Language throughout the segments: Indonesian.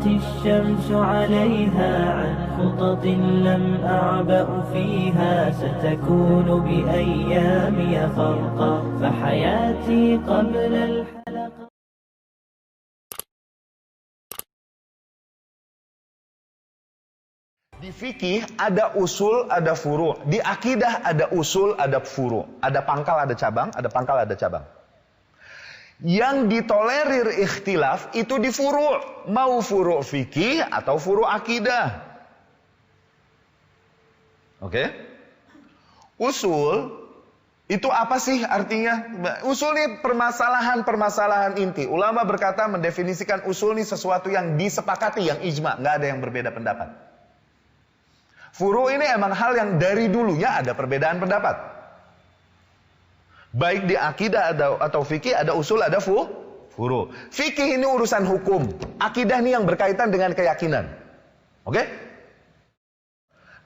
طلعت الشمس عليها عن خطط لم أعبأ فيها ستكون بأيامي خرقا فحياتي قبل الحلقة. Di fikih ada usul, ada furu. Di akidah ada usul, ada furu. Ada pangkal, ada cabang. Ada pangkal, ada cabang. Yang ditolerir ikhtilaf itu di furu. Mau furu fikih atau furu akidah. Oke? Usul itu apa sih artinya? Usul ini permasalahan inti. Ulama berkata mendefinisikan usul ini sesuatu yang disepakati, yang ijma. Nggak ada yang berbeda pendapat. Furu ini emang hal yang dari dulunya ada perbedaan pendapat. Baik di akidah atau fikih ada usul, ada furu. Fikih ini urusan hukum. Akidah ini yang berkaitan dengan keyakinan. Oke?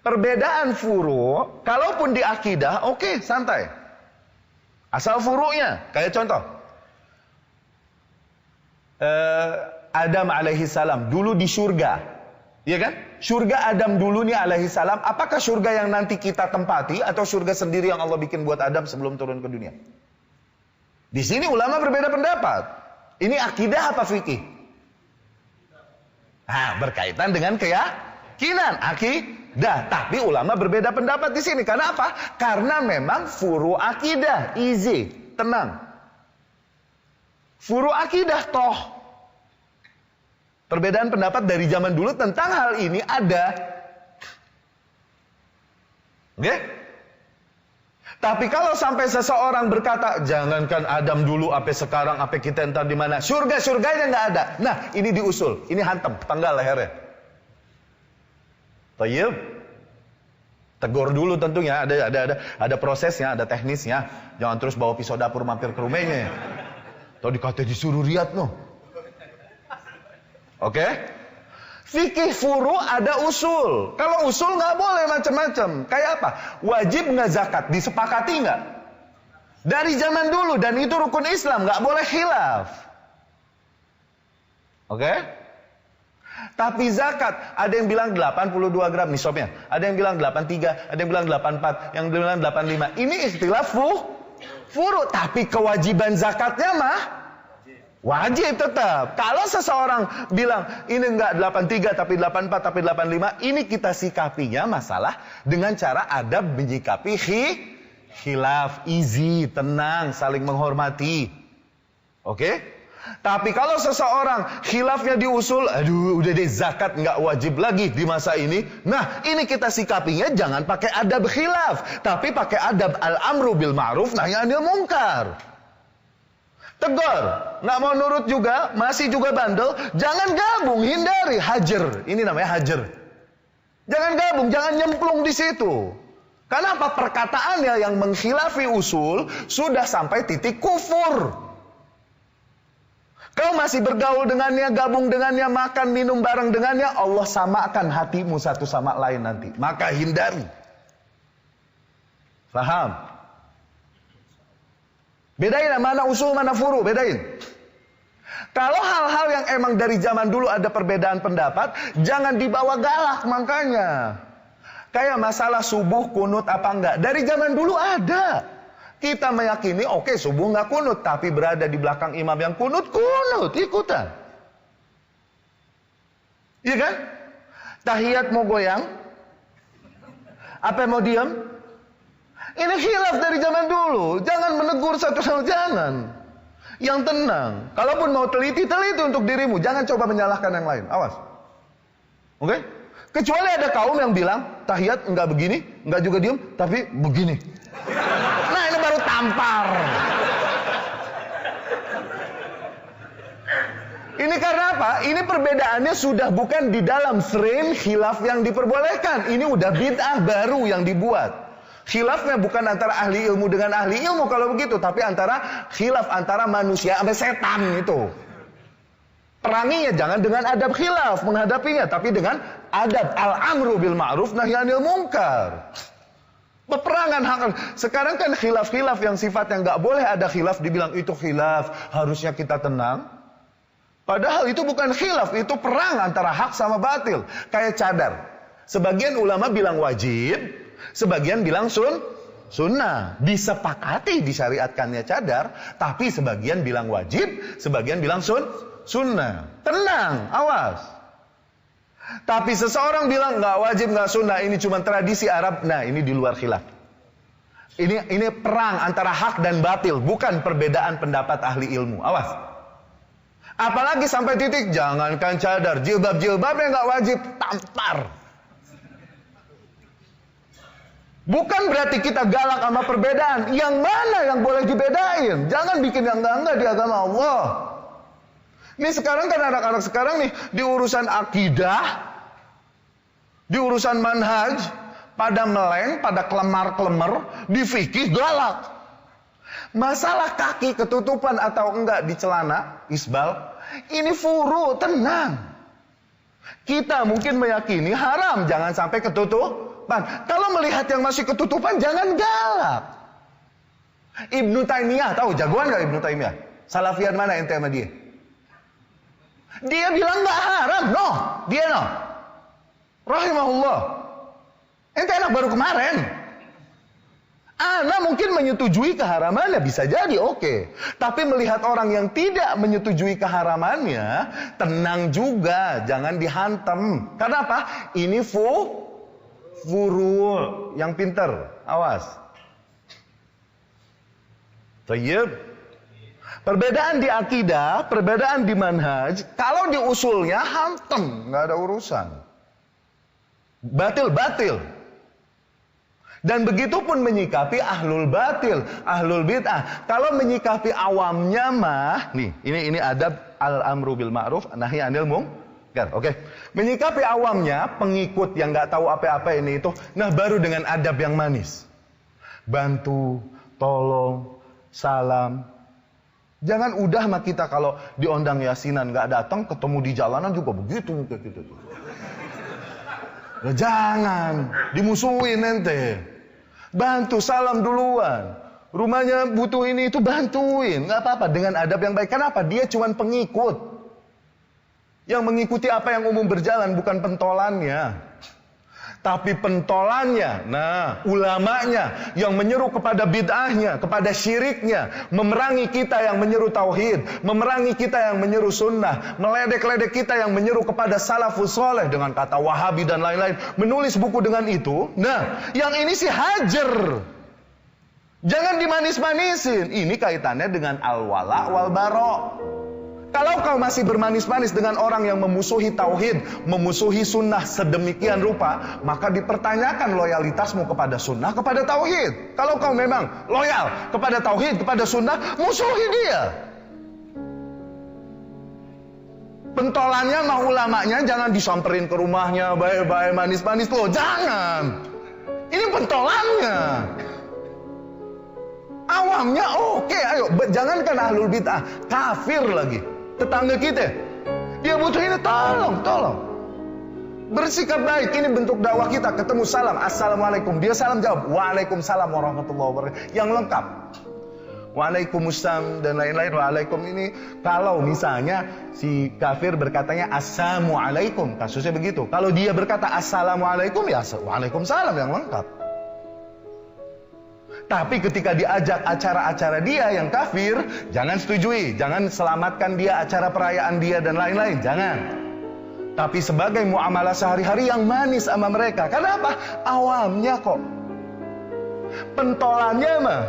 Perbedaan furu, kalaupun di akidah, oke, santai. Asal furunya, kayak contoh. Adam alaihi salam dulu di surga. Iya kan? Surga Adam dulu nih alaihi salam, apakah surga yang nanti kita tempati atau surga sendiri yang Allah bikin buat Adam sebelum turun ke dunia? Di sini ulama berbeda pendapat. Ini akidah apa fikih? Berkaitan dengan keyakinan, akidah. Tapi ulama berbeda pendapat di sini. Karena apa? Karena memang furu akidah, easy, tenang. Furu akidah toh. Perbedaan pendapat dari zaman dulu tentang hal ini ada. Oke? Tapi kalau sampai seseorang berkata, jangankan Adam dulu, apa sekarang, apa kita entar di mana, surganya nggak ada. Nah, ini diusul, ini hantam, tanggal lehernya. Tayyib. Tegur dulu tentunya, ada prosesnya, ada teknisnya. Jangan terus bawa pisau dapur mampir ke rumahnya. Atau dikata disuruh riat no. Oke? Fikih furu ada usul. Kalau usul nggak boleh macam-macam. Kayak apa? Wajib nggak zakat? Disepakati nggak? Dari zaman dulu dan itu rukun Islam, nggak boleh khilaf. Oke? Tapi zakat, ada yang bilang 82 gram nisabnya, ada yang bilang 83, ada yang bilang 84, yang bilang 85. Ini ikhtilaf furu, tapi kewajiban zakatnya mah wajib tetap. Kalau seseorang bilang ini enggak 83 tapi 84 tapi 85, ini kita sikapinya masalah dengan cara adab menyikapi khilaf, easy, tenang, saling menghormati. Oke? Tapi kalau seseorang khilafnya diusul, aduh udah deh zakat enggak wajib lagi di masa ini. Nah, ini kita sikapinya jangan pakai adab khilaf, tapi pakai adab al-amru bil ma'ruf nahi 'anil munkar. Tegur, nggak mau nurut juga, masih juga bandel, jangan gabung, hindari, hajar. Ini namanya hajar. Jangan gabung, jangan nyemplung di situ. Karena apa? Perkataannya yang mengkhilafi usul sudah sampai titik kufur. Kau masih bergaul dengannya, gabung dengannya, makan, minum bareng dengannya, Allah samakan hatimu satu sama lain nanti. Maka hindari. Faham? Bedain mana usul, mana furu, bedain. Kalau hal-hal yang emang dari zaman dulu ada perbedaan pendapat, jangan dibawa galak makanya. Kayak masalah subuh kunut apa enggak, dari zaman dulu ada. Kita meyakini oke, subuh nggak kunut, tapi berada di belakang imam yang kunut ikutan. Iya kan? Tahiyat mau goyang, apa mau diam? Ini khilaf dari zaman dulu. Jangan menegur satu sama jangan. Yang tenang. Kalaupun mau teliti untuk dirimu. Jangan coba menyalahkan yang lain. Awas. Oke? Kecuali ada kaum yang bilang, tahiyat enggak begini, enggak juga diem, tapi begini. Nah, ini baru tampar. Ini karena apa? Ini perbedaannya sudah bukan di dalam frame khilaf yang diperbolehkan. Ini udah bid'ah baru yang dibuat. Khilafnya bukan antara ahli ilmu dengan ahli ilmu kalau begitu, tapi antara khilaf antara manusia sama setan itu. Peranginya jangan dengan adab khilaf menghadapinya, tapi dengan adab al-amru bil ma'ruf nahi 'anil munkar. Peperangan hak. Sekarang kan khilaf-khilaf yang sifatnya nggak boleh ada khilaf dibilang itu khilaf, harusnya kita tenang. Padahal itu bukan khilaf, itu perang antara hak sama batil. Kayak cadar. Sebagian ulama bilang wajib, sebagian bilang sunnah. Disepakati disyariatkannya cadar, tapi sebagian bilang wajib, sebagian bilang sunnah. Tenang, awas. Tapi seseorang bilang nggak wajib, nggak sunnah, ini cuma tradisi Arab. Nah, ini di luar khilaf. Ini perang antara hak dan batil, bukan perbedaan pendapat ahli ilmu. Awas. Apalagi sampai titik, jangankan cadar, jilbab-jilbabnya nggak wajib, tampar. Bukan berarti kita galak sama perbedaan. Yang mana yang boleh dibedain? Jangan bikin yang enggak-enggak di agama Allah. Ini sekarang kan anak-anak sekarang nih, di urusan akidah, di urusan manhaj, pada meleng, pada kelemar-kelemar, di fikih galak. Masalah kaki ketutupan atau enggak di celana, isbal, ini furu, tenang. Kita mungkin meyakini haram, jangan sampai ketutupan. Kalau melihat yang masih ketutupan, jangan galak. Ibnu Taimiyah, tahu jagoan gak Ibnu Taimiyah? Salafian mana ente sama dia? Dia bilang gak haram, no. Rahimahullah. Ente enak baru kemarin. Ana mungkin menyetujui keharamannya, bisa jadi oke. Tapi melihat orang yang tidak menyetujui keharamannya, tenang juga, jangan dihantam. Karena apa? Ini furu yang pinter, awas. Tayyib. Perbedaan di akidah, perbedaan di manhaj, kalau di usulnya hantem, nggak ada urusan. Batil. Dan begitu pun menyikapi ahlul batil, ahlul bid'ah. Kalau menyikapi awamnya mah, nih, ini adab al-amru bil ma'ruf, nahi anil munkar. Oke. Menyikapi awamnya, pengikut yang nggak tahu apa-apa ini itu, nah baru dengan adab yang manis. Bantu, tolong, salam. Jangan udah mah kita kalau diondang yasinan nggak datang, ketemu di jalanan juga begitu kayak gitu. Nah, jangan dimusuhin ente. Bantu, salam duluan. Rumahnya butuh ini itu bantuin, nggak apa-apa dengan adab yang baik. Kenapa? Dia cuma pengikut. Yang mengikuti apa yang umum berjalan, bukan pentolannya. Tapi pentolannya, nah ulamanya yang menyeru kepada bid'ahnya, kepada syiriknya, memerangi kita yang menyeru tauhid, memerangi kita yang menyeru sunnah, meledek-ledek kita yang menyeru kepada salafus soleh dengan kata wahabi dan lain-lain, menulis buku dengan itu. Nah, yang ini sih hajar. Jangan dimanis-manisin. Ini kaitannya dengan al-wala wal bara. Kalau kau masih bermanis-manis dengan orang yang memusuhi tauhid, memusuhi sunnah sedemikian rupa, maka dipertanyakan loyalitasmu kepada sunnah, kepada tauhid. Kalau kau memang loyal kepada tauhid, kepada sunnah, musuhi dia. Pentolannya mah ulamanya jangan disamperin ke rumahnya, baik-baik manis-manis loh, jangan. Ini pentolannya. Awamnya oke, ayo, jangankan ahlul bid'ah, kafir lagi. Tetangga kita, dia butuh ini, tolong. Bersikap baik, ini bentuk dakwah kita. Ketemu salam, assalamualaikum. Dia salam jawab, waalaikumsalam warahmatullahi wabarakatuh. Yang lengkap. Waalaikumsalam dan lain-lain. Waalaikum ini. Kalau misalnya si kafir berkatanya assalamualaikum, kasusnya begitu. Kalau dia berkata assalamualaikum, ya waalaikumsalam yang lengkap. Tapi ketika diajak acara-acara dia yang kafir, jangan setujui, jangan selamatkan dia acara perayaan dia dan lain-lain, jangan. Tapi sebagai muamalah sehari-hari yang manis sama mereka. Karena apa? Awamnya kok. Pentolannya mah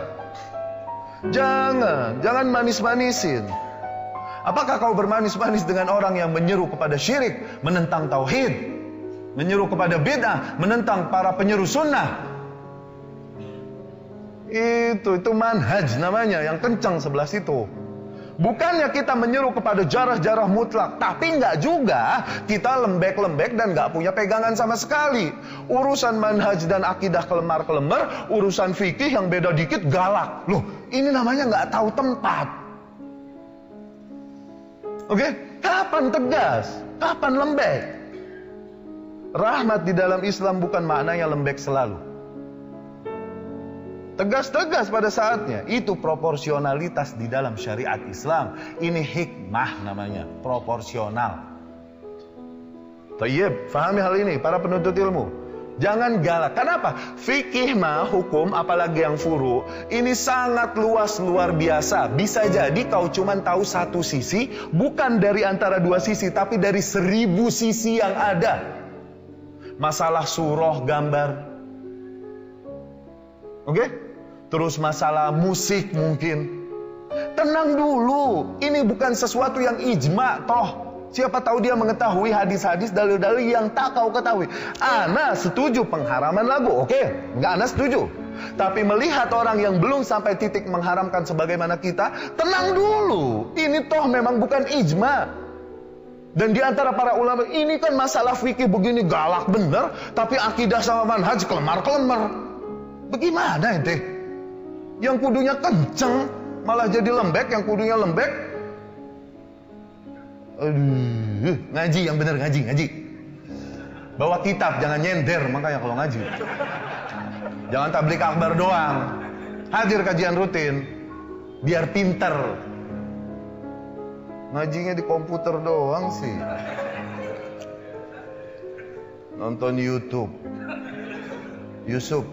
jangan manis-manisin. Apakah kau bermanis-manis dengan orang yang menyeru kepada syirik, menentang tauhid, menyeru kepada bid'ah, menentang para penyeru sunnah? Itu manhaj namanya, yang kencang sebelah situ. Bukannya kita menyeru kepada jarah-jarah mutlak, tapi enggak juga kita lembek-lembek dan enggak punya pegangan sama sekali. Urusan manhaj dan akidah kelemar-kelemar, urusan fikih yang beda dikit galak. Loh, ini namanya enggak tahu tempat. Oke? Kapan tegas? Kapan lembek? Rahmat di dalam Islam bukan maknanya lembek selalu. Tegas-tegas pada saatnya. Itu proporsionalitas di dalam syariat Islam. Ini hikmah namanya, proporsional. Tayyib, fahami hal ini para penuntut ilmu. Jangan galak. Kenapa? Fikih mah, hukum, apalagi yang furu, ini sangat luas, luar biasa. Bisa jadi kau cuma tahu satu sisi, bukan dari antara dua sisi, tapi dari 1000 sisi yang ada. Masalah surah, gambar. Oke? Terus masalah musik mungkin. Tenang dulu, ini bukan sesuatu yang ijma toh. Siapa tahu dia mengetahui hadis-hadis, dalil-dalil yang tak kau ketahui. Ana setuju pengharaman lagu, oke? Enggak, Ana setuju. Tapi melihat orang yang belum sampai titik mengharamkan sebagaimana kita, tenang dulu. Ini toh memang bukan ijma. Dan di antara para ulama, ini kan masalah fikih begini galak bener, tapi akidah sama manhaj kelemar-kelemar. Bagaimana ente? Yang kudunya kenceng, malah jadi lembek, yang kudunya lembek. Aduh, ngaji yang bener, ngaji. Bawa kitab, jangan nyender makanya kalau ngaji. Jangan tablik akbar doang. Hadir kajian rutin, biar pinter. Ngajinya di komputer doang sih. Nonton YouTube. Yusuf,